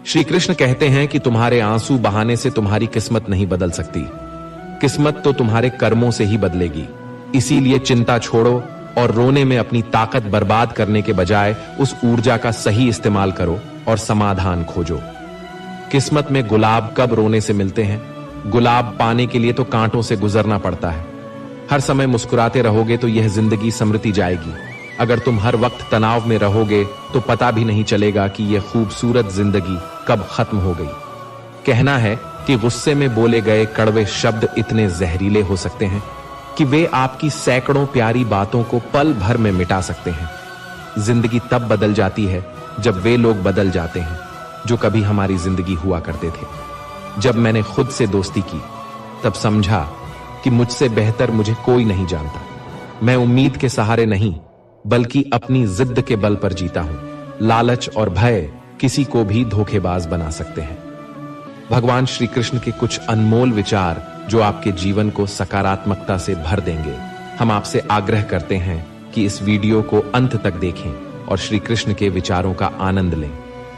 श्री कृष्ण कहते हैं कि तुम्हारे आंसू बहाने से तुम्हारी किस्मत नहीं बदल सकती, किस्मत तो तुम्हारे कर्मों से ही बदलेगी। इसीलिए चिंता छोड़ो और रोने में अपनी ताकत बर्बाद करने के बजाय उस ऊर्जा का सही इस्तेमाल करो और समाधान खोजो। किस्मत में गुलाब कब रोने से मिलते हैं? गुलाब पाने के लिए तो कांटों से गुजरना पड़ता है। हर समय मुस्कुराते रहोगे तो यह जिंदगी समृद्धि जाएगी। अगर तुम हर वक्त तनाव में रहोगे तो पता भी नहीं चलेगा कि यह खूबसूरत जिंदगी कब खत्म हो गई। कहना है कि गुस्से में बोले गए कड़वे शब्द इतने जहरीले हो सकते हैं कि वे आपकी सैकड़ों प्यारी बातों को पल भर में मिटा सकते हैं। जिंदगी तब बदल जाती है जब वे लोग बदल जाते हैं जो कभी हमारी जिंदगी हुआ करते थे। जब मैंने खुद से दोस्ती की तब समझा कि मुझसे बेहतर मुझे कोई नहीं जानता। मैं उम्मीद के सहारे नहीं बल्कि अपनी जिद के बल पर जीता हूं। लालच और भय किसी को भी धोखेबाज बना सकते हैं। भगवान श्री कृष्ण के कुछ अनमोल विचार जो आपके जीवन को सकारात्मकता से भर देंगे। हम आपसे आग्रह करते हैं कि इस वीडियो को अंत तक देखें और श्री कृष्ण के विचारों का आनंद लें।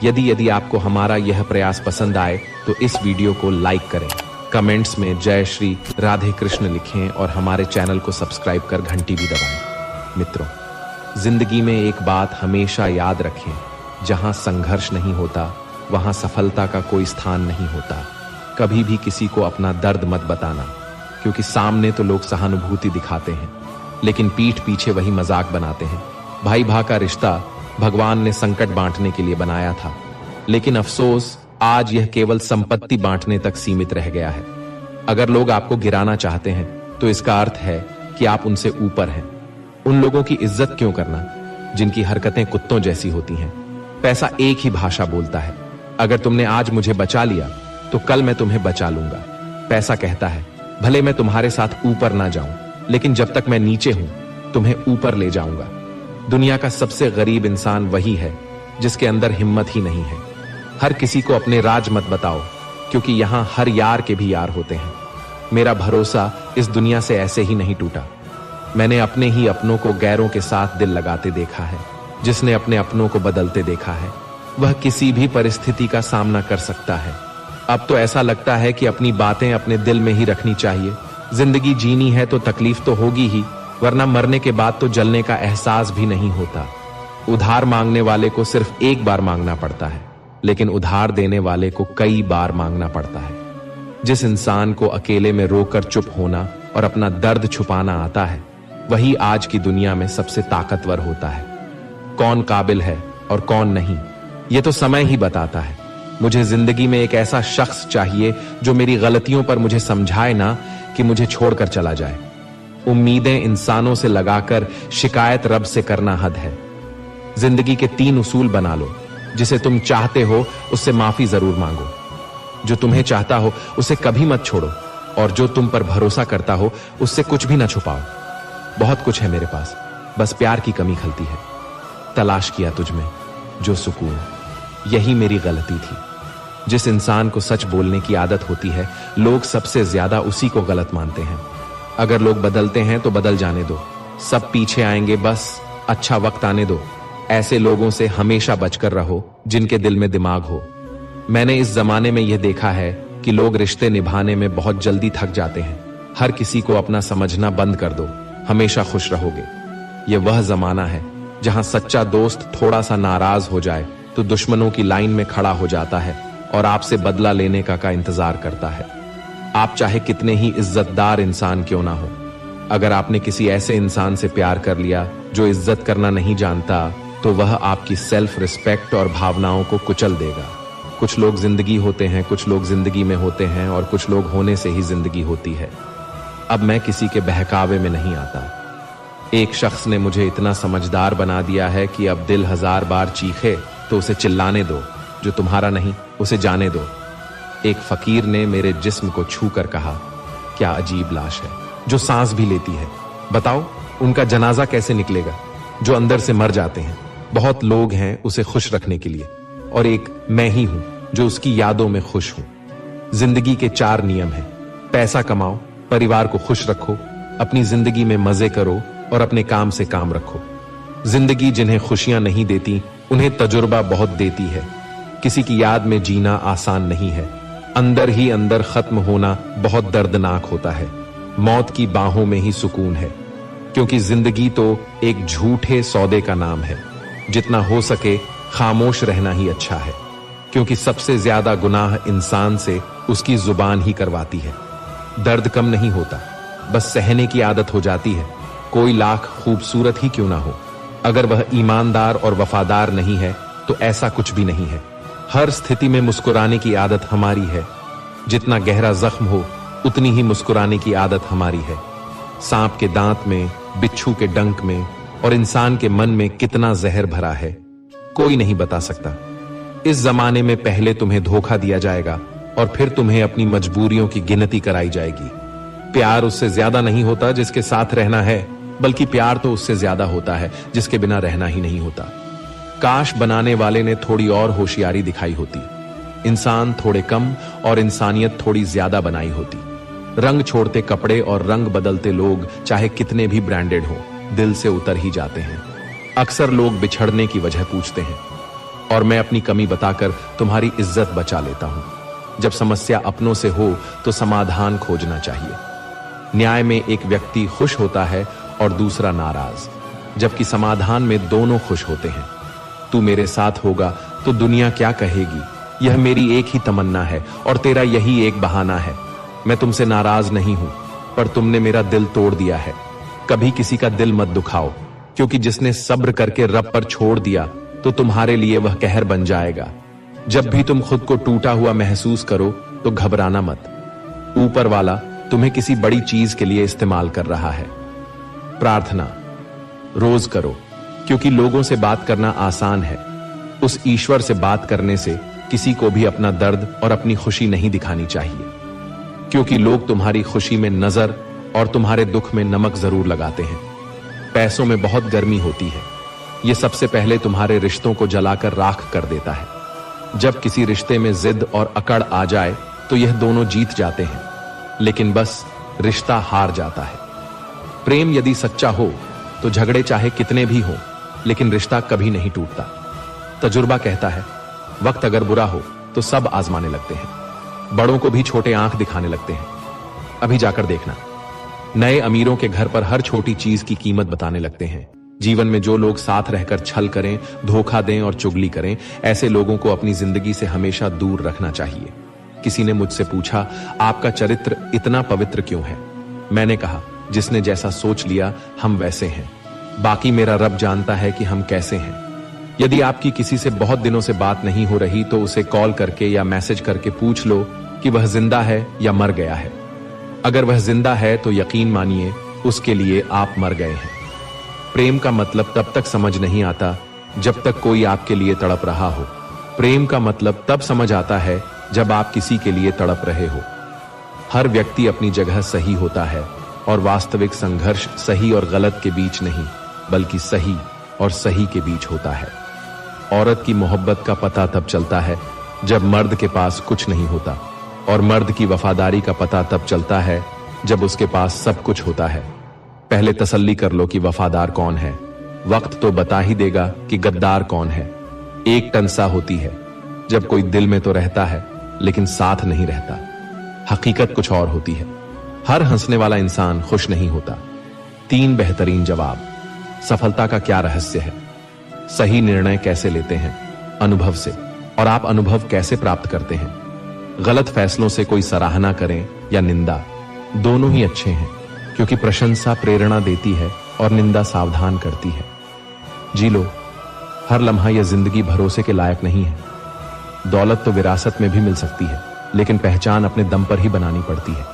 यदि आपको हमारा यह प्रयास पसंद आए तो इस वीडियो को लाइक करें, कमेंट्स में जय श्री राधे कृष्ण लिखें और हमारे चैनल को सब्सक्राइब कर घंटी भी दबाएं। मित्रों, जिंदगी में एक बात हमेशा याद रखें, जहां संघर्ष नहीं होता वहां सफलता का कोई स्थान नहीं होता। कभी भी किसी को अपना दर्द मत बताना, क्योंकि सामने तो लोग सहानुभूति दिखाते हैं लेकिन पीठ पीछे वही मजाक बनाते हैं। भाई भाई का रिश्ता भगवान ने संकट बांटने के लिए बनाया था, लेकिन अफसोस आज यह केवल संपत्ति बांटने तक सीमित रह गया है। अगर लोग आपको गिराना चाहते हैं तो इसका अर्थ है कि आप उनसे ऊपर हैं। उन लोगों की इज्जत क्यों करना जिनकी हरकतें कुत्तों जैसी होती हैं। पैसा एक ही भाषा बोलता है। अगर तुमने आज मुझे बचा लिया तो कल मैं तुम्हें बचा लूंगा। पैसा कहता है भले मैं तुम्हारे साथ ऊपर ना जाऊं, लेकिन जब तक मैं नीचे हूं तुम्हें ऊपर ले जाऊंगा। दुनिया का सबसे गरीब इंसान वही है जिसके अंदर हिम्मत ही नहीं है। हर किसी को अपने राज मत बताओ, क्योंकि यहां हर यार के भी यार होते हैं। मेरा भरोसा इस दुनिया से ऐसे ही नहीं टूटा। मैंने अपने ही अपनों को गैरों के साथ दिल लगाते देखा है। जिसने अपने अपनों को बदलते देखा है वह किसी भी परिस्थिति का सामना कर सकता है। अब तो ऐसा लगता है कि अपनी बातें अपने दिल में ही रखनी चाहिए। जिंदगी जीनी है तो तकलीफ तो होगी ही, वरना मरने के बाद तो जलने का एहसास भी नहीं होता। उधार मांगने वाले को सिर्फ एक बार मांगना पड़ता है, लेकिन उधार देने वाले को कई बार मांगना पड़ता है। जिस इंसान को अकेले में रोकर चुप होना और अपना दर्द छुपाना आता है, वही आज की दुनिया में सबसे ताकतवर होता है। कौन काबिल है और कौन नहीं, यह तो समय ही बताता है। मुझे जिंदगी में एक ऐसा शख्स चाहिए जो मेरी गलतियों पर मुझे समझाए ना कि मुझे छोड़कर चला जाए। उम्मीदें इंसानों से लगाकर शिकायत रब से करना हद है। जिंदगी के 3 उसूल बना लो। जिसे तुम चाहते हो उससे माफी जरूर मांगो, जो तुम्हें चाहता हो उसे कभी मत छोड़ो, और जो तुम पर भरोसा करता हो उससे कुछ भी ना छुपाओ। बहुत कुछ है मेरे पास, बस प्यार की कमी खलती है। तलाश किया तुझमें जो सुकून, यही मेरी गलती थी। जिस इंसान को सच बोलने की आदत होती है, लोग सबसे ज्यादा उसी को गलत मानते हैं। अगर लोग बदलते हैं तो बदल जाने दो, सब पीछे आएंगे, बस अच्छा वक्त आने दो। ऐसे लोगों से हमेशा बचकर रहो जिनके दिल में दिमाग हो। मैंने इस जमाने में यह देखा है कि लोग रिश्ते निभाने में बहुत जल्दी थक जाते हैं। हर किसी को अपना समझना बंद कर दो, हमेशा खुश रहोगे। यह वह जमाना है जहां सच्चा दोस्त थोड़ा सा नाराज हो जाए तो दुश्मनों की लाइन में खड़ा हो जाता है और आपसे बदला लेने का इंतजार करता है। आप चाहे कितने ही इज्जतदार इंसान क्यों ना हो, अगर आपने किसी ऐसे इंसान से प्यार कर लिया जो इज्जत करना नहीं जानता, तो वह आपकी सेल्फ रिस्पेक्ट और भावनाओं को कुचल देगा। कुछ लोग जिंदगी होते हैं, कुछ लोग जिंदगी में होते हैं, और कुछ लोग होने से ही जिंदगी होती है। अब मैं किसी के बहकावे में नहीं आता। एक शख्स ने मुझे इतना समझदार बना दिया है कि अब दिल 1000 बार चीखे तो उसे चिल्लाने दो, जो तुम्हारा नहीं उसे जाने दो। एक फकीर ने मेरे जिस्म को छू कर कहा, क्या अजीब लाश है जो सांस भी लेती है। बताओ उनका जनाजा कैसे निकलेगा जो अंदर से मर जाते हैं। बहुत लोग हैं उसे खुश रखने के लिए, और एक मैं ही हूं जो उसकी यादों में खुश हूं। जिंदगी के 4 नियम हैं। पैसा कमाओ, परिवार को खुश रखो, अपनी जिंदगी में मजे करो और अपने काम से काम रखो। जिंदगी जिन्हें खुशियां नहीं देती उन्हें तजुर्बा बहुत देती है। किसी की याद में जीना आसान नहीं है। अंदर ही अंदर खत्म होना बहुत दर्दनाक होता है। मौत की बाहों में ही सुकून है, क्योंकि जिंदगी तो एक झूठे सौदे का नाम है। जितना हो सके खामोश रहना ही अच्छा है, क्योंकि सबसे ज्यादा गुनाह इंसान से उसकी जुबान ही करवाती है। दर्द कम नहीं होता, बस सहने की आदत हो जाती है, कोई लाख खूबसूरत ही क्यों ना हो। अगर वह ईमानदार और वफादार नहीं है तो ऐसा कुछ भी नहीं है। हर स्थिति में मुस्कुराने की आदत हमारी है। जितना गहरा जख्म हो उतनी ही मुस्कुराने की आदत हमारी है। सांप के दांत में, बिच्छू के डंक में और इंसान के मन में कितना जहर भरा है, कोई नहीं बता सकता। इस जमाने में पहले तुम्हें धोखा दिया जाएगा और फिर तुम्हें अपनी मजबूरियों की गिनती कराई जाएगी। प्यार उससे ज्यादा नहीं होता जिसके साथ रहना है, बल्कि प्यार तो उससे ज्यादा होता है जिसके बिना रहना ही नहीं होता। काश बनाने वाले ने थोड़ी और होशियारी दिखाई होती, इंसान थोड़े कम और इंसानियत थोड़ी ज्यादा बनाई होती। रंग छोड़ते कपड़े और रंग बदलते लोग चाहे कितने भी ब्रांडेड हो, दिल से उतर ही जाते हैं। अक्सर लोग बिछड़ने की वजह पूछते हैं और मैं अपनी कमी बताकर तुम्हारी इज्जत बचा लेता हूं। जब समस्या अपनों से हो तो समाधान खोजना चाहिए। न्याय में एक व्यक्ति खुश होता है और दूसरा नाराज, जबकि समाधान में दोनों खुश होते हैं। तू मेरे साथ होगा तो दुनिया क्या कहेगी, यह मेरी एक ही तमन्ना है और तेरा यही एक बहाना है। मैं तुमसे नाराज नहीं हूं, पर तुमने मेरा दिल तोड़ दिया है। कभी किसी का दिल मत दुखाओ, क्योंकि जिसने सब्र करके रब पर छोड़ दिया तो तुम्हारे लिए वह कहर बन जाएगा। जब भी तुम खुद को टूटा हुआ महसूस करो तो घबराना मत। ऊपर वाला तुम्हें किसी बड़ी चीज के लिए इस्तेमाल कर रहा है। प्रार्थना रोज करो, क्योंकि लोगों से बात करना आसान है। उस ईश्वर से बात करने से किसी को भी अपना दर्द और अपनी खुशी नहीं दिखानी चाहिए, क्योंकि लोग तुम्हारी खुशी में नजर और तुम्हारे दुख में नमक जरूर लगाते हैं। पैसों में बहुत गर्मी होती है, यह सबसे पहले तुम्हारे रिश्तों को जलाकर राख कर देता है। जब किसी रिश्ते में जिद और अकड़ आ जाए तो यह दोनों जीत जाते हैं, लेकिन बस रिश्ता हार जाता है। प्रेम यदि सच्चा हो तो झगड़े चाहे कितने भी हो, लेकिन रिश्ता कभी नहीं टूटता। तजुर्बा कहता है, वक्त अगर बुरा हो तो सब आजमाने लगते हैं, बड़ों को भी छोटे आंख दिखाने लगते हैं। अभी जाकर देखना, नए अमीरों के घर पर हर छोटी चीज की कीमत बताने लगते हैं। जीवन में जो लोग साथ रहकर छल करें, धोखा दें और चुगली करें, ऐसे लोगों को अपनी जिंदगी से हमेशा दूर रखना चाहिए। किसी ने मुझसे पूछा, आपका चरित्र इतना पवित्र क्यों है? मैंने कहा, जिसने जैसा सोच लिया हम वैसे हैं, बाकी मेरा रब जानता है कि हम कैसे हैं। यदि आपकी किसी से बहुत दिनों से बात नहीं हो रही तो उसे कॉल करके या मैसेज करके पूछ लो कि वह जिंदा है या मर गया है। अगर वह जिंदा है तो यकीन मानिए उसके लिए आप मर गए हैं। प्रेम का मतलब तब तक समझ नहीं आता जब तक कोई आपके लिए तड़प रहा हो। प्रेम का मतलब तब समझ आता है जब आप किसी के लिए तड़प रहे हो। हर व्यक्ति अपनी जगह सही होता है और वास्तविक संघर्ष सही और गलत के बीच नहीं, बल्कि सही और सही के बीच होता है। औरत की मोहब्बत का पता तब चलता है जब मर्द के पास कुछ नहीं होता, और मर्द की वफादारी का पता तब चलता है जब उसके पास सब कुछ होता है। पहले तसल्ली कर लो कि वफादार कौन है, वक्त तो बता ही देगा कि गद्दार कौन है। एक टंसा होती है जब कोई दिल में तो रहता है लेकिन साथ नहीं रहता। हकीकत कुछ और होती है। हर हंसने वाला इंसान खुश नहीं होता। 3 बेहतरीन जवाब। सफलता का क्या रहस्य है? सही निर्णय कैसे लेते हैं? अनुभव से। और आप अनुभव कैसे प्राप्त करते हैं? गलत फैसलों से कोई सराहना करें या निंदा, दोनों ही अच्छे हैं, क्योंकि प्रशंसा प्रेरणा देती है और निंदा सावधान करती है। जी लो, हर लम्हा यह जिंदगी भरोसे के लायक नहीं है। दौलत तो विरासत में भी मिल सकती है, लेकिन पहचान अपने दम पर ही बनानी पड़ती है।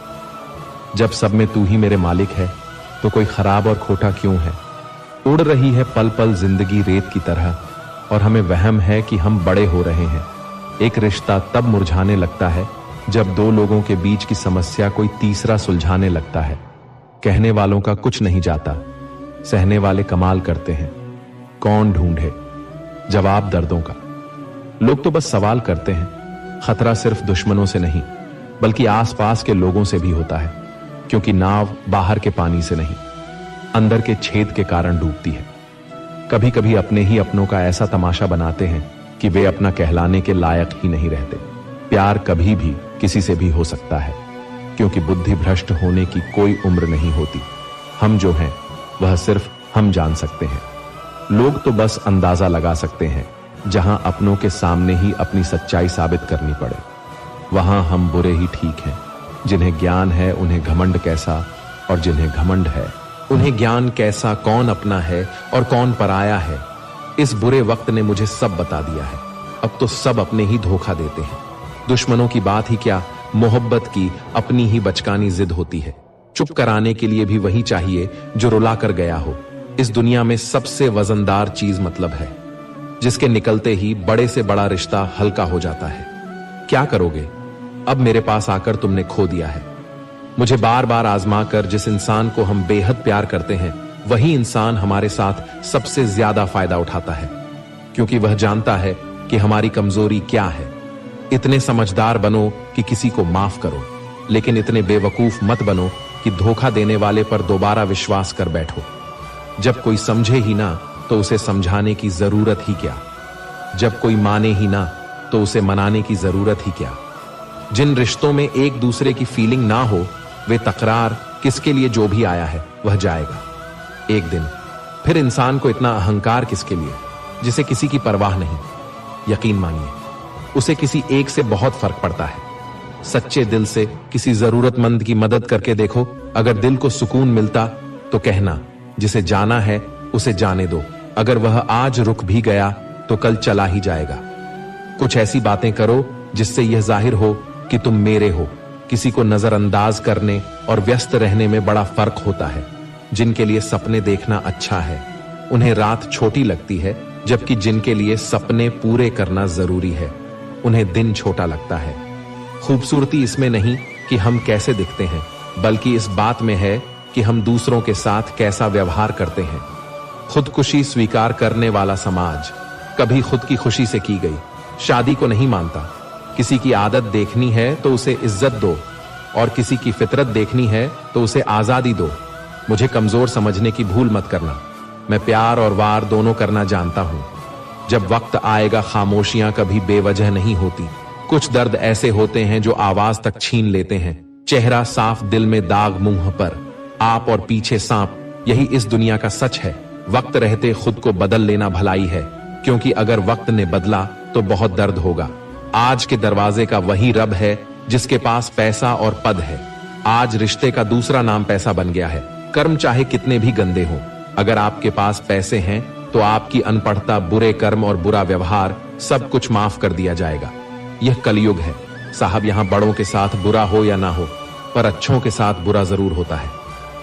जब सब में तू ही मेरे मालिक है तो कोई खराब और खोटा क्यों है? उड़ रही है पल पल जिंदगी रेत की तरह, और हमें वहम है कि हम बड़े हो रहे हैं। एक रिश्ता तब मुरझाने लगता है जब 2 लोगों के बीच की समस्या कोई तीसरा सुलझाने लगता है। कहने वालों का कुछ नहीं जाता, सहने वाले कमाल करते हैं। कौन ढूंढे जवाब दर्दों का? लोग तो बस सवाल करते हैं। खतरा सिर्फ दुश्मनों से नहीं, बल्कि आसपास के लोगों से भी होता है, क्योंकि नाव बाहर के पानी से नहीं, अंदर के छेद के कारण डूबती है। कभी कभी अपने ही अपनों का ऐसा तमाशा बनाते हैं कि वे अपना कहलाने के लायक ही नहीं रहते। प्यार कभी भी किसी से भी हो सकता है, क्योंकि बुद्धि भ्रष्ट होने की कोई उम्र नहीं होती। हम जो हैं वह सिर्फ हम जान सकते हैं। लोग तो बस अंदाजा लगा सकते हैं, जहां अपनों के सामने ही अपनी सच्चाई साबित करनी पड़े वहां हम बुरे ही ठीक हैं। जिन्हें ज्ञान है उन्हें घमंड कैसा, और जिन्हें घमंड है उन्हें ज्ञान कैसा, कौन अपना है और कौन पराया है। इस बुरे वक्त ने मुझे सब बता दिया है। अब तो सब अपने ही धोखा देते हैं। दुश्मनों की बात ही क्या, मोहब्बत की अपनी ही बचकानी जिद होती है। चुप कराने के लिए भी वही चाहिए जो रुला कर गया हो। इस दुनिया में सबसे वजनदार चीज मतलब है, जिसके निकलते ही बड़े से बड़ा रिश्ता हल्का हो जाता है। क्या करोगे? अब मेरे पास आकर तुमने खो दिया है। मुझे बार बार आजमा कर जिस इंसान को हम बेहद प्यार करते हैं, वही इंसान हमारे साथ सबसे ज्यादा फायदा उठाता है, क्योंकि वह जानता है कि हमारी कमजोरी क्या है। इतने समझदार बनो कि किसी को माफ करो, लेकिन इतने बेवकूफ मत बनो कि धोखा देने वाले पर दोबारा विश्वास कर बैठो। जब कोई समझे ही ना तो उसे समझाने की जरूरत ही क्या। जब कोई माने ही ना तो उसे मनाने की जरूरत ही क्या। जिन रिश्तों में एक दूसरे की फीलिंग ना हो, वे तकरार किसके लिए जो भी आया है वह जाएगा एक दिन। फिर इंसान को इतना अहंकार किसके लिए, जिसे किसी की परवाह नहीं। यकीन मानिए, उसे किसी एक से बहुत फर्क पड़ता है। सच्चे दिल से किसी जरूरतमंद की मदद करके देखो, अगर दिल को सुकून मिलता तो कहना, जिसे जाना है उसे जाने दो। अगर वह आज रुक भी गया तो कल चला ही जाएगा। कुछ ऐसी बातें करो जिससे यह जाहिर हो कि तुम मेरे हो। किसी को नजरअंदाज करने और व्यस्त रहने में बड़ा फर्क होता है। जिनके लिए सपने देखना अच्छा है, उन्हें रात छोटी लगती है, जबकि जिनके लिए सपने पूरे करना जरूरी है, उन्हें दिन छोटा लगता है। खूबसूरती इसमें नहीं कि हम कैसे दिखते हैं, बल्कि इस बात में है कि हम दूसरों के साथ कैसा व्यवहार करते हैं। खुदकुशी स्वीकार करने वाला समाज कभी खुद की खुशी से की गई शादी को नहीं मानता। किसी की आदत देखनी है तो उसे इज्जत दो, और किसी की फितरत देखनी है तो उसे आजादी दो। मुझे कमजोर समझने की भूल मत करना। मैं प्यार और वार दोनों करना जानता हूं। जब वक्त आएगा, खामोशियां कभी बेवजह नहीं होती। कुछ दर्द ऐसे होते हैं जो आवाज तक छीन लेते हैं। चेहरा साफ, दिल में दाग, मुंह पर आप और पीछे सांप, यही इस दुनिया का सच है। वक्त रहते खुद को बदल लेना भलाई है, क्योंकि अगर वक्त ने बदला तो बहुत दर्द होगा। आज के दरवाजे का वही रब है जिसके पास पैसा और पद है। आज रिश्ते का दूसरा नाम पैसा बन गया है। कर्म चाहे कितने भी गंदे हों, अगर आपके पास पैसे हैं तो आपकी अनपढ़ता, बुरे कर्म और बुरा व्यवहार सब कुछ माफ कर दिया जाएगा। यह कलयुग है साहब। यहां बड़ों के साथ बुरा हो या ना हो, पर अच्छों के साथ बुरा जरूर होता है।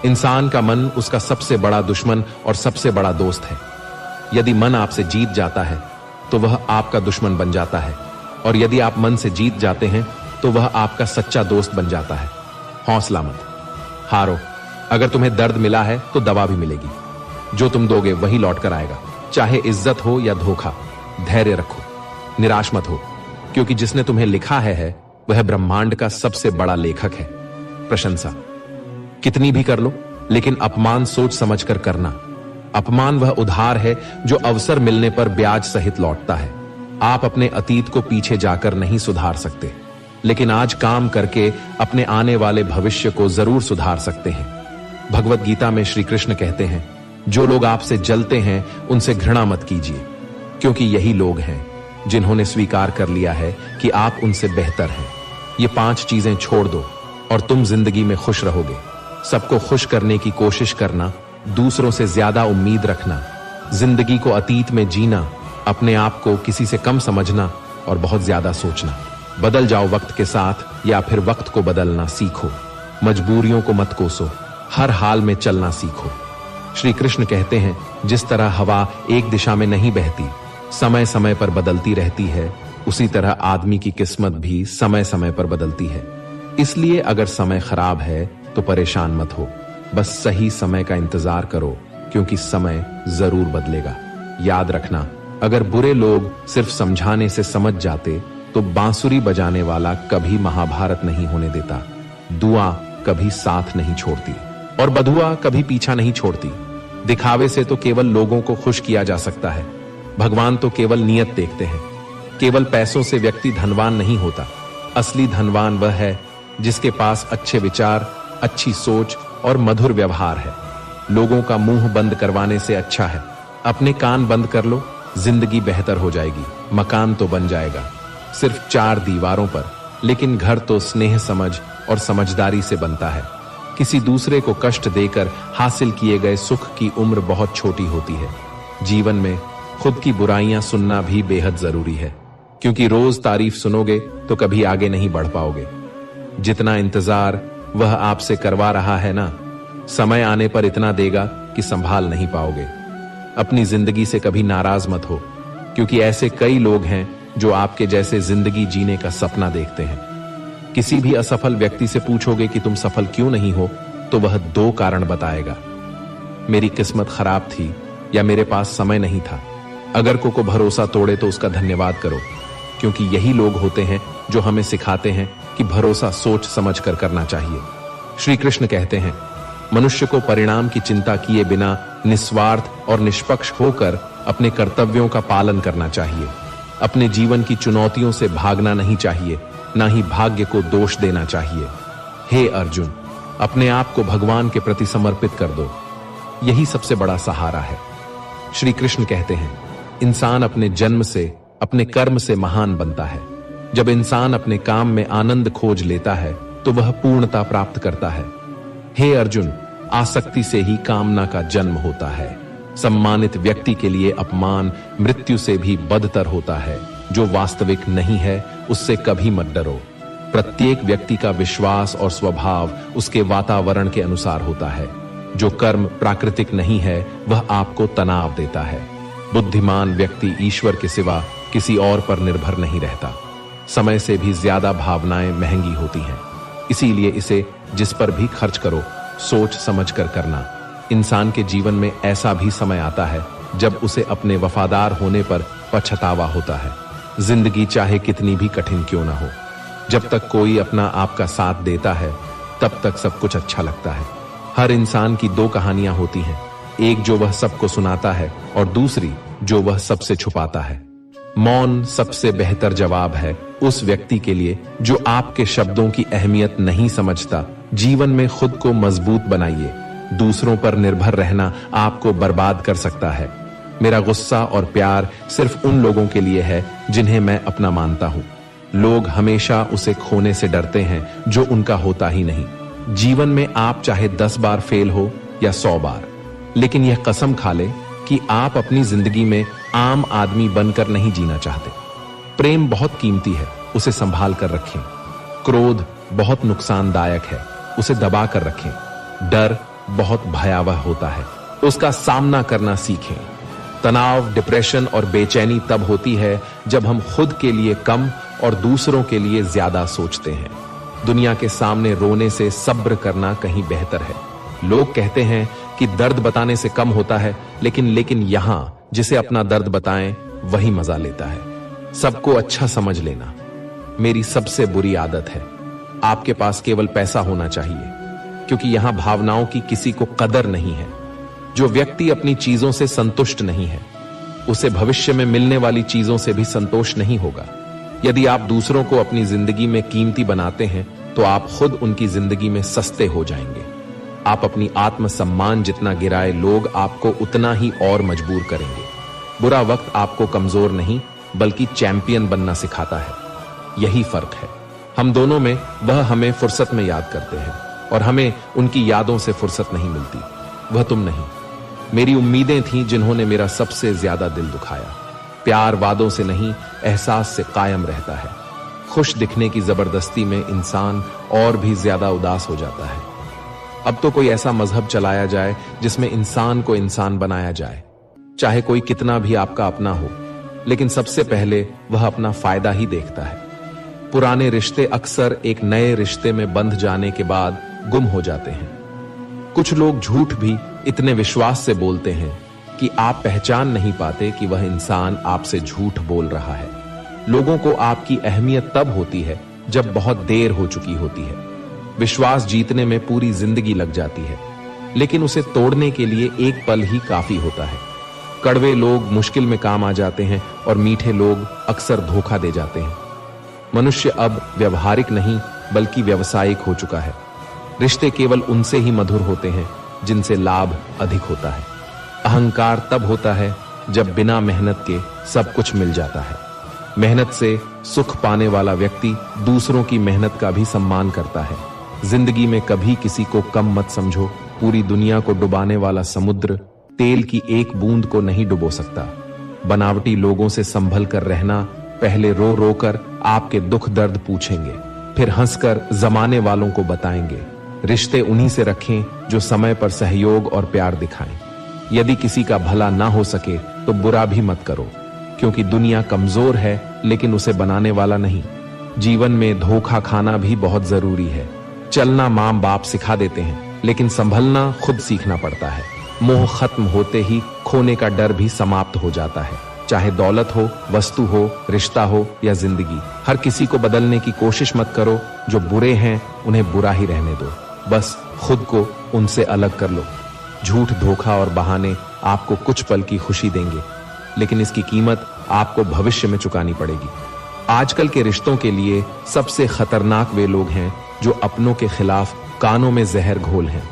इंसान का मन उसका सबसे बड़ा दुश्मन और सबसे बड़ा दोस्त है। यदि मन आपसे जीत जाता है तो वह आपका दुश्मन बन जाता है, और यदि आप मन से जीत जाते हैं तो वह आपका सच्चा दोस्त बन जाता है। हौसला मत हारो। अगर तुम्हें दर्द मिला है तो दवा भी मिलेगी। जो तुम दोगे वही लौट कर आएगा, चाहे इज्जत हो या धोखा। धैर्य रखो, निराश मत हो, क्योंकि जिसने तुम्हें लिखा है वह ब्रह्मांड का सबसे बड़ा लेखक है। प्रशंसा कितनी भी कर लो, लेकिन अपमान सोच समझ कर करना। अपमान वह उधार है जो अवसर मिलने पर ब्याज सहित लौटता है। आप अपने अतीत को पीछे जाकर नहीं सुधार सकते, लेकिन आज काम करके अपने आने वाले भविष्य को जरूर सुधार सकते हैं। भगवत गीता में श्री कृष्ण कहते हैं, जो लोग आपसे जलते हैं उनसे घृणा मत कीजिए, क्योंकि यही लोग हैं जिन्होंने स्वीकार कर लिया है कि आप उनसे बेहतर हैं। ये 5 चीजें छोड़ दो और तुम जिंदगी में खुश रहोगे। सबको खुश करने की कोशिश करना, दूसरों से ज्यादा उम्मीद रखना, जिंदगी को अतीत में जीना, अपने आप को किसी से कम समझना और बहुत ज्यादा सोचना। बदल जाओ वक्त के साथ, या फिर वक्त को बदलना सीखो। मजबूरियों को मत कोसो, हर हाल में चलना सीखो। श्री कृष्ण कहते हैं, जिस तरह हवा एक दिशा में नहीं बहती, समय समय पर बदलती रहती है, उसी तरह आदमी की किस्मत भी समय समय पर बदलती है। इसलिए अगर समय खराब है तो परेशान मत हो, बस सही समय का इंतजार करो, क्योंकि समय जरूर बदलेगा। याद रखना, अगर बुरे लोग सिर्फ समझाने से समझ जाते तो बांसुरी बजाने वाला कभी महाभारत नहीं होने देता। दुआ कभी साथ नहीं छोड़ती और बधुआ कभी पीछा नहीं छोड़ती। दिखावे से तो केवल लोगों को खुश किया जा सकता है, भगवान तो केवल नियत देखते हैं। केवल पैसों से व्यक्ति धनवान नहीं होता, असली धनवान वह है जिसके पास अच्छे विचार, अच्छी सोच और मधुर व्यवहार है। लोगों का मुंह बंद करवाने से अच्छा है अपने कान बंद कर लो, जिंदगी बेहतर हो जाएगी। मकान तो बन जाएगा सिर्फ 4 दीवारों पर, लेकिन घर तो स्नेह, समझ और समझदारी से बनता है। किसी दूसरे को कष्ट देकर हासिल किए गए सुख की उम्र बहुत छोटी होती है। जीवन में खुद की बुराइयां सुनना भी बेहद जरूरी है, क्योंकि रोज तारीफ सुनोगे तो कभी आगे नहीं बढ़ पाओगे। जितना इंतजार वह आपसे करवा रहा है ना, समय आने पर इतना देगा कि संभाल नहीं पाओगे। अपनी जिंदगी से कभी नाराज मत हो, क्योंकि ऐसे कई लोग हैं जो आपके जैसे जिंदगी जीने का सपना देखते हैं। किसी भी असफल व्यक्ति से पूछोगे कि तुम सफल क्यों नहीं हो, तो वह 2 कारण बताएगा, मेरी किस्मत खराब थी या मेरे पास समय नहीं था। अगर को भरोसा तोड़े तो उसका धन्यवाद करो, क्योंकि यही लोग होते हैं जो हमें सिखाते हैं कि भरोसा सोच समझ कर करना चाहिए। श्री कृष्ण कहते हैं, मनुष्य को परिणाम की चिंता किए बिना निस्वार्थ और निष्पक्ष होकर अपने कर्तव्यों का पालन करना चाहिए। अपने जीवन की चुनौतियों से भागना नहीं चाहिए, ना ही भाग्य को दोष देना चाहिए। हे अर्जुन, अपने आप को भगवान के प्रति समर्पित कर दो, यही सबसे बड़ा सहारा है। श्री कृष्ण कहते हैं, इंसान अपने जन्म से, अपने कर्म से महान बनता है। जब इंसान अपने काम में आनंद खोज लेता है तो वह पूर्णता प्राप्त करता है। हे अर्जुन, आसक्ति से ही कामना का जन्म होता है। सम्मानित व्यक्ति के लिए अपमान मृत्यु से भी बदतर होता है। जो वास्तविक नहीं है उससे कभी मत डरो। प्रत्येक व्यक्ति का विश्वास और स्वभाव उसके वातावरण के अनुसार होता है। जो कर्म प्राकृतिक नहीं है वह आपको तनाव देता है। बुद्धिमान व्यक्ति ईश्वर के सिवा किसी और पर निर्भर नहीं रहता। समय से भी ज्यादा भावनाएं महंगी होती हैं, इसीलिए इसे जिस पर भी खर्च करो सोच समझ कर करना। इंसान के जीवन में ऐसा भी समय आता है जब उसे अपने वफादार होने पर पछतावा होता है। जिंदगी चाहे कितनी भी कठिन क्यों ना हो, जब तक कोई अपना आपका साथ देता है तब तक सब कुछ अच्छा लगता है। हर इंसान की 2 कहानियां होती हैं, एक जो वह सबको सुनाता है और दूसरी जो वह सबसे छुपाता है। मौन सबसे बेहतर जवाब है उस व्यक्ति के लिए जो आपके शब्दों की अहमियत नहीं समझता। जीवन में खुद को मजबूत बनाइए, दूसरों पर निर्भर रहना आपको बर्बाद कर सकता है। मेरा गुस्सा और प्यार सिर्फ उन लोगों के लिए है जिन्हें मैं अपना मानता हूं। लोग हमेशा उसे खोने से डरते हैं जो उनका होता ही नहीं। जीवन में आप चाहे 10 बार फेल हो या 100 बार, लेकिन यह कसम खा ले कि आप अपनी जिंदगी में आम आदमी बनकर नहीं जीना चाहते। प्रेम बहुत कीमती है, उसे संभाल कर रखें। क्रोध बहुत नुकसानदायक है, उसे दबा कर रखें। डर बहुत भयावह होता है, उसका सामना करना सीखें। तनाव, डिप्रेशन और बेचैनी तब होती है जब हम खुद के लिए कम और दूसरों के लिए ज्यादा सोचते हैं। दुनिया के सामने रोने से सब्र करना कहीं बेहतर है। लोग कहते हैं कि दर्द बताने से कम होता है, लेकिन यहां जिसे अपना दर्द बताएं वही मजा लेता है। सबको अच्छा समझ लेना मेरी सबसे बुरी आदत है। आपके पास केवल पैसा होना चाहिए, क्योंकि यहां भावनाओं की किसी को कदर नहीं है। जो व्यक्ति अपनी चीजों से संतुष्ट नहीं है उसे भविष्य में मिलने वाली चीजों से भी संतोष नहीं होगा। यदि आप दूसरों को अपनी जिंदगी में कीमती बनाते हैं तो आप खुद उनकी जिंदगी में सस्ते हो जाएंगे। आप अपनी आत्मसम्मान जितना गिराए, लोग आपको उतना ही और मजबूर करेंगे। बुरा वक्त आपको कमजोर नहीं बल्कि चैंपियन बनना सिखाता है। यही फर्क है। हम दोनों में वह हमें फुर्सत में याद करते हैं और हमें उनकी यादों से फुर्सत नहीं मिलती। वह तुम नहीं। मेरी उम्मीदें थीं जिन्होंने मेरा सबसे ज्यादा दिल दुखाया। प्यार वादों से नहीं, एहसास से कायम रहता है। खुश दिखने की जबरदस्ती में इंसान और भी ज्यादा उदास हो जाता है। अब तो कोई ऐसा मजहब चलाया जाए जिसमें इंसान को इंसान बनाया जाए, चाहे कोई कितना भी आपका अपना हो, लेकिन सबसे पहले वह अपना फायदा ही देखता है। पुराने रिश्ते अक्सर एक नए रिश्ते में बंध जाने के बाद गुम हो जाते हैं। कुछ लोग झूठ भी इतने विश्वास से बोलते हैं कि आप पहचान नहीं पाते कि वह इंसान आपसे झूठ बोल रहा है। लोगों को आपकी अहमियत तब होती है जब बहुत देर हो चुकी होती है। विश्वास जीतने में पूरी जिंदगी लग जाती है, लेकिन उसे तोड़ने के लिए एक पल ही काफी होता है। कड़वे लोग मुश्किल में काम आ जाते हैं और मीठे लोग अक्सर धोखा दे जाते हैं। मनुष्य अब व्यवहारिक नहीं बल्कि व्यावसायिक हो चुका है। रिश्ते केवल उनसे ही मधुर होते हैं जिनसे लाभ अधिक होता है। अहंकार तब होता है जब बिना मेहनत के सब कुछ मिल जाता है। मेहनत से सुख पाने वाला व्यक्ति दूसरों की मेहनत का भी सम्मान करता है। जिंदगी में कभी किसी को कम मत समझो। पूरी दुनिया को डुबाने वाला समुद्र तेल की एक बूंद को नहीं डुबो सकता। बनावटी लोगों से संभल कर रहना, पहले रो रो कर आपके दुख दर्द पूछेंगे, फिर हंसकर जमाने वालों को बताएंगे। रिश्ते उन्हीं से रखें जो समय पर सहयोग और प्यार दिखाएं। यदि किसी का भला ना हो सके तो बुरा भी मत करो, क्योंकि दुनिया कमजोर है लेकिन उसे बनाने वाला नहीं। जीवन में धोखा खाना भी बहुत जरूरी है। चलना माँ बाप सिखा देते हैं, लेकिन संभलना खुद सीखना पड़ता है। मोह खत्म होते ही खोने का डर भी समाप्त हो जाता है। चाहे दौलत हो, वस्तु हो, रिश्ता हो या जिंदगी, हर किसी को बदलने की कोशिश मत करो। जो बुरे हैं उन्हें बुरा ही रहने दो, बस खुद को उनसे अलग कर लो। झूठ, धोखा और बहाने आपको कुछ पल की खुशी देंगे, लेकिन इसकी कीमत आपको भविष्य में चुकानी पड़ेगी। आजकल के रिश्तों के लिए सबसे खतरनाक वे लोग हैं जो अपनों के खिलाफ कानों में जहर घोल हैं।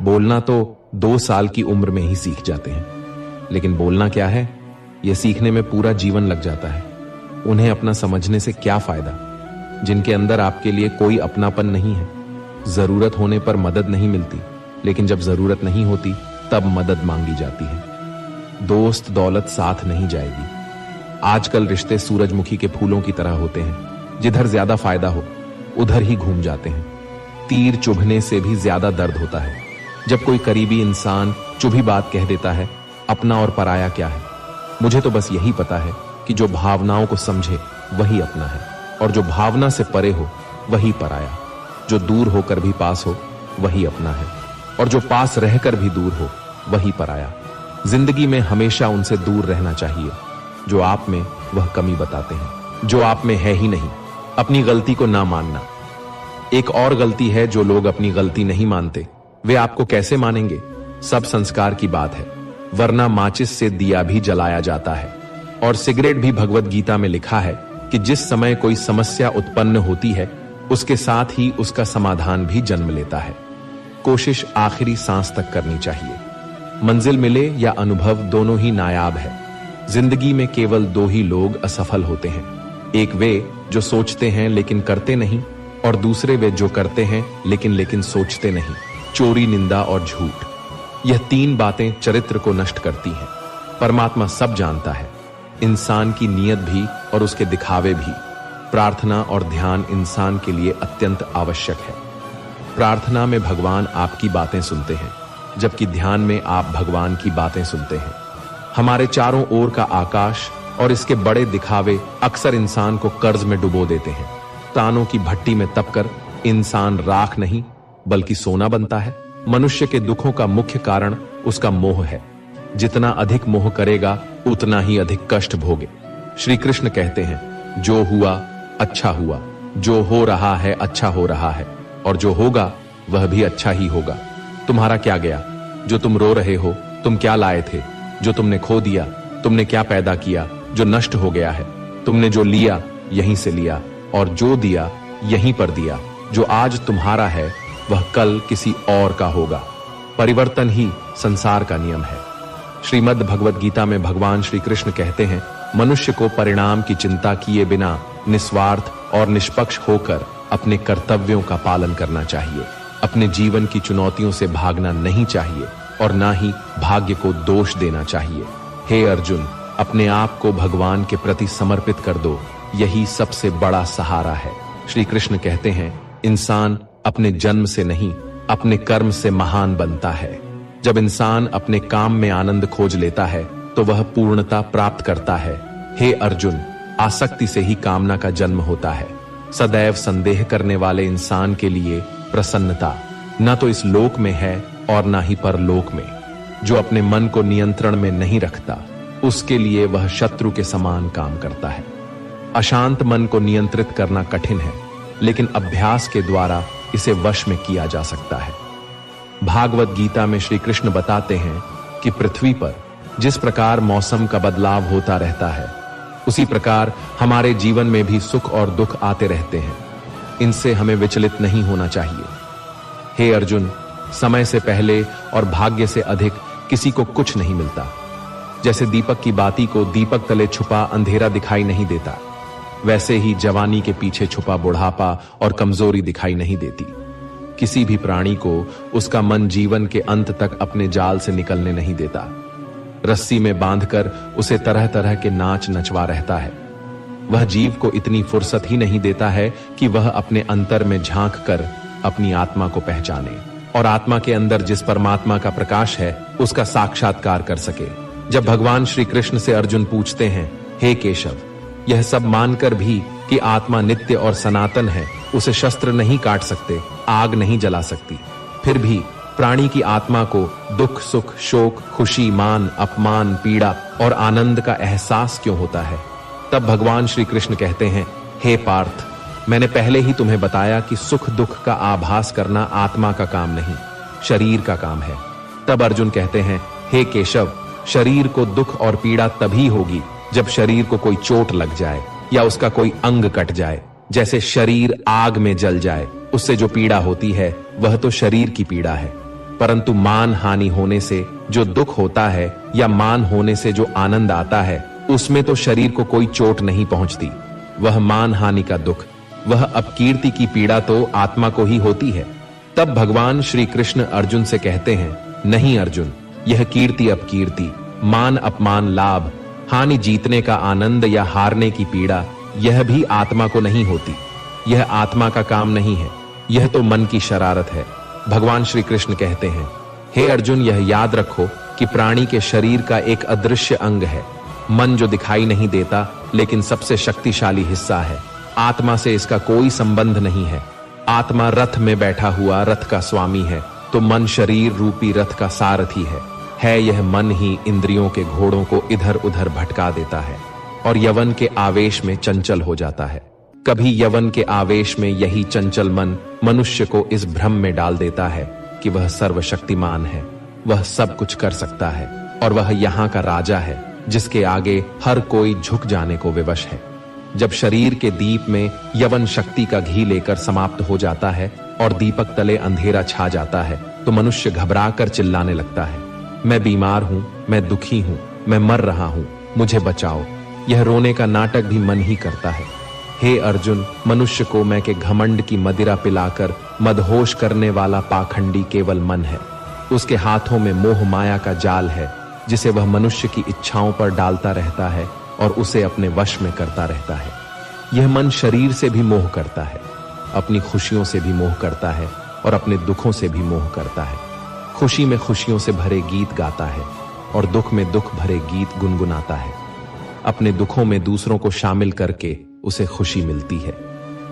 बोलना तो 2 साल की उम्र में ही सीख जाते हैं, लेकिन बोलना क्या है, यह सीखने में पूरा जीवन लग जाता है। उन्हें अपना समझने से क्या फायदा, जिनके अंदर आपके लिए कोई अपनापन नहीं है। जरूरत होने पर मदद नहीं मिलती, लेकिन जब जरूरत नहीं होती तब मदद मांगी जाती है। दोस्त दौलत साथ नहीं जाएगी। आजकल रिश्ते सूरजमुखी के फूलों की तरह होते हैं, जिधर ज्यादा फायदा हो उधर ही घूम जाते हैं। तीर चुभने से भी ज्यादा दर्द होता है जब कोई करीबी इंसान चुभी बात कह देता है। अपना और पराया क्या है? मुझे तो बस यही पता है कि जो भावनाओं को समझे वही अपना है, और जो भावना से परे हो वही पराया। जो दूर होकर भी पास हो वही अपना है, और जो पास रहकर भी दूर हो वही पराया। जिंदगी में हमेशा उनसे दूर रहना चाहिए जो आप में वह कमी बताते हैं, जो आप में है ही नहीं। अपनी गलती को ना मानना। एक और गलती है जो लोग अपनी गलती नहीं मानते। वे आपको कैसे मानेंगे? सब संस्कार की बात है, वरना माचिस से दिया भी जलाया जाता है। और सिगरेट भी भगवत गीता में लिखा है कि जिस समय कोई समस्या उत्पन्न होती है उसके साथ ही उसका समाधान भी जन्म लेता है। कोशिश आखिरी सांस तक करनी चाहिए। मंजिल मिले या अनुभव, दोनों ही नायाब है। जिंदगी में केवल 2 ही लोग असफल होते हैं, एक वे जो सोचते हैं लेकिन करते नहीं, और दूसरे वे जो करते हैं लेकिन सोचते नहीं। चोरी, निंदा और झूठ, यह 3 बातें चरित्र को नष्ट करती हैं। परमात्मा सब जानता है, इंसान की नीयत भी और उसके दिखावे भी। प्रार्थना और ध्यान इंसान के लिए अत्यंत आवश्यक है। प्रार्थना में भगवान आपकी बातें सुनते हैं, जबकि ध्यान में आप भगवान की बातें सुनते हैं। हमारे चारों ओर का आकाश और इसके बड़े दिखावे अक्सर इंसान को कर्ज में डुबो देते हैं। तानों की भट्टी में तपकर इंसान राख नहीं बल्कि सोना बनता है। मनुष्य के दुखों का मुख्य कारण उसका मोह है। जितना अधिक मोह करेगा उतना ही अधिक कष्ट भोगे। श्री कृष्ण कहते हैं, जो हुआ अच्छा हुआ, जो हो रहा है अच्छा हो रहा है, और जो होगा वह भी अच्छा ही होगा। तुम्हारा क्या गया? जो तुम रो रहे हो, तुम क्या लाए थे? जो तुमने खो दिया, तुमने क्या पैदा किया जो नष्ट हो गया है? तुमने जो लिया यहीं से लिया, और जो दिया यहीं पर दिया। जो आज तुम्हारा है वह कल किसी और का होगा। परिवर्तन ही संसार का नियम है। श्रीमद् भगवत गीता में भगवान श्री कृष्ण कहते हैं, मनुष्य को परिणाम की चिंता किए बिना निस्वार्थ और निष्पक्ष होकर अपने कर्तव्यों का पालन करना चाहिए। अपने जीवन की चुनौतियों से भागना नहीं चाहिए और ना ही भाग्य को दोष देना चाहिए। हे अर्जुन, अपने आप को भगवान के प्रति समर्पित कर दो, यही सबसे बड़ा सहारा है। श्री कृष्ण कहते हैं, इंसान अपने जन्म से नहीं अपने कर्म से महान बनता है। जब इंसान अपने काम में आनंद खोज लेता है तो वह पूर्णता प्राप्त करता है। हे अर्जुन, आसक्ति से ही कामना का जन्म होता है। सदैव संदेह करने वाले इंसान के लिए प्रसन्नता न तो इस लोक में है और न ही परलोक में। जो अपने मन को नियंत्रण में नहीं रखता उसके लिए वह शत्रु के समान काम करता है। अशांत मन को नियंत्रित करना कठिन है, लेकिन अभ्यास के द्वारा इसे वश में किया जा सकता है। भागवत गीता में श्री कृष्ण बताते हैं कि पृथ्वी पर जिस प्रकार मौसम का बदलाव होता रहता है, उसी प्रकार हमारे जीवन में भी सुख और दुख आते रहते हैं। इनसे हमें विचलित नहीं होना चाहिए। हे अर्जुन, समय से पहले और भाग्य से अधिक किसी को कुछ नहीं मिलता। जैसे दीपक की बाती को दीपक तले छुपा अंधेरा दिखाई नहीं देता, वैसे ही जवानी के पीछे छुपा बुढ़ापा और कमजोरी दिखाई नहीं देती। किसी भी प्राणी को उसका मन जीवन के अंत तक अपने जाल से निकलने नहीं देता। रस्सी में बांधकर उसे तरह तरह के नाच नचवा रहता है। वह जीव को इतनी फुर्सत ही नहीं देता है कि वह अपने अंतर में झांक कर अपनी आत्मा को पहचाने और आत्मा के अंदर जिस परमात्मा का प्रकाश है उसका साक्षात्कार कर सके। जब भगवान श्री कृष्ण से अर्जुन पूछते हैं, हे केशव, यह सब मानकर भी कि आत्मा नित्य और सनातन है, उसे शस्त्र नहीं काट सकते, आग नहीं जला सकती, फिर भी प्राणी की आत्मा को दुख, सुख, शोक, खुशी, मान, अपमान, पीड़ा और आनंद का एहसास क्यों होता है? तब भगवान श्री कृष्ण कहते हैं, हे पार्थ, मैंने पहले ही तुम्हें बताया कि सुख दुख का आभास करना आत्मा का काम नहीं, शरीर का काम है। तब अर्जुन कहते हैं, हे केशव, शरीर को दुख और पीड़ा तभी होगी जब शरीर को कोई चोट लग जाए या उसका कोई अंग कट जाए। जैसे शरीर आग में जल जाए, उससे जो पीड़ा होती है वह तो शरीर की पीड़ा है, परंतु मान हानि होने से जो दुख होता है या मान होने से जो आनंद आता है, उसमें तो शरीर को कोई चोट नहीं पहुंचती। वह मान हानि का दुख, वह अपकीर्ति की पीड़ा तो आत्मा को ही होती है। तब भगवान श्री कृष्ण अर्जुन से कहते हैं, नहीं अर्जुन, यह कीर्ति अपकीर्ति, मान अपमान, लाभ हानि, जीतने का आनंद या हारने की पीड़ा, यह भी आत्मा को नहीं होती। यह आत्मा का काम नहीं है, यह तो मन की शरारत है। भगवान श्री कृष्ण कहते हैं, हे अर्जुन, यह याद रखो कि प्राणी के शरीर का एक अदृश्य अंग है, मन, जो दिखाई नहीं देता लेकिन सबसे शक्तिशाली हिस्सा है। आत्मा से इसका कोई संबंध नहीं है। आत्मा रथ में बैठा हुआ रथ का स्वामी है, तो मन शरीर रूपी रथ का सारथी है। यह मन ही इंद्रियों के घोड़ों को इधर उधर भटका देता है और यवन के आवेश में चंचल हो जाता है। कभी यवन के आवेश में यही चंचल मन मनुष्य को इस भ्रम में डाल देता है कि वह सर्वशक्तिमान है, वह सब कुछ कर सकता है और वह यहाँ का राजा है जिसके आगे हर कोई झुक जाने को विवश है। जब शरीर के दीप में यवन शक्ति का घी लेकर समाप्त हो जाता है और दीपक तले अंधेरा छा जाता है, तो मनुष्य घबराकर चिल्लाने लगता है, मैं बीमार हूं, मैं दुखी हूं, मैं मर रहा हूं, मुझे बचाओ। यह रोने का नाटक भी मन ही करता है। हे अर्जुन, मनुष्य को मैं के घमंड की मदिरा पिलाकर मदहोश करने वाला पाखंडी केवल मन है। उसके हाथों में मोह माया का जाल है, जिसे वह मनुष्य की इच्छाओं पर डालता रहता है और उसे अपने वश में करता रहता है। यह मन शरीर से भी मोह करता है, अपनी खुशियों से भी मोह करता है और अपने दुखों से भी मोह करता है। खुशी में खुशियों से भरे गीत गाता है और दुख में दुख भरे गीत गुनगुनाता है। अपने दुखों में दूसरों को शामिल करके उसे खुशी मिलती है।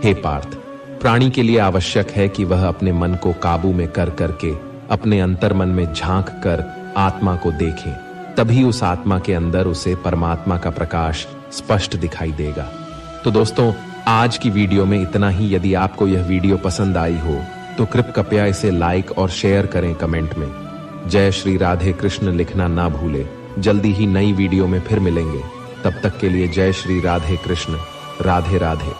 हे पार्थ, प्राणी के लिए आवश्यक है कि वह अपने मन को काबू में कर करके अपने अंतर्मन में झांक कर आत्मा को देखे, तभी उस आत्मा के अंदर उसे परमात्मा का प्रकाश स्पष्ट दिखाई देगा। तो दोस्तों, आज की वीडियो में इतना ही। यदि आपको यह वीडियो पसंद आई हो तो कृपया इसे लाइक और शेयर करें। कमेंट में जय श्री राधे कृष्ण लिखना ना भूले। जल्दी ही नई वीडियो में फिर मिलेंगे, तब तक के लिए जय श्री राधे कृष्ण, राधे राधे।